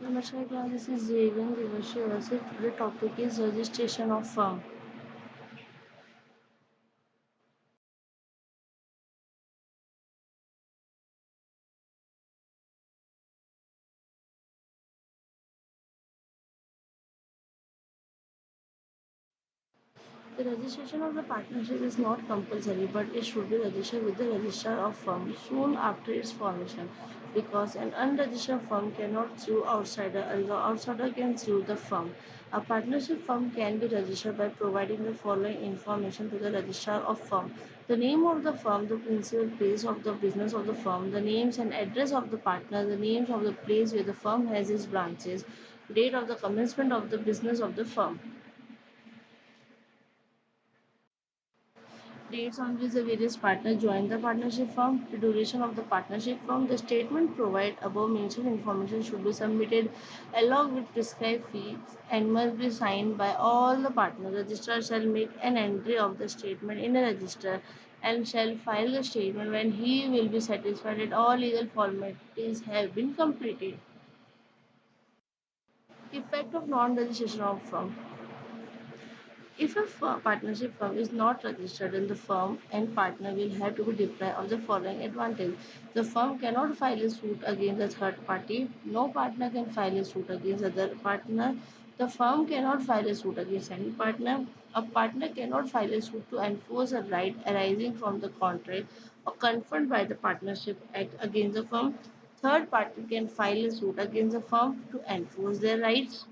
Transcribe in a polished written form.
Namaskar class, this is Jagan Devashi. Today topic is registration of firm. The registration of the partnership is not compulsory, but it should be registered with the registrar of firm soon after its formation, because an unregistered firm cannot sue outsider, and the outsider can sue the firm. A partnership firm can be registered by providing the following information to the registrar of firm: the name of the firm, the principal place of the business of the firm, the names and address of the partner, the names of the place where the firm has its branches, date of the commencement of the business of the firm, dates on which the various partners join the partnership firm, the duration of the partnership firm. The statement provide above mentioned information should be submitted along with prescribed fees and must be signed by all the partners. Registrar shall make an entry of the statement in a register and shall file the statement when he will be satisfied that all legal formalities have been completed. Effect of non-registration of firm. If a partnership firm is not registered, then the firm and partner will have to be deprived of the following advantage. The firm cannot file a suit against a third party. No partner can file a suit against other partner. The firm cannot file a suit against any partner. A partner cannot file a suit to enforce a right arising from the contract or conferred by the Partnership Act against the firm. Third party can file a suit against the firm to enforce their rights.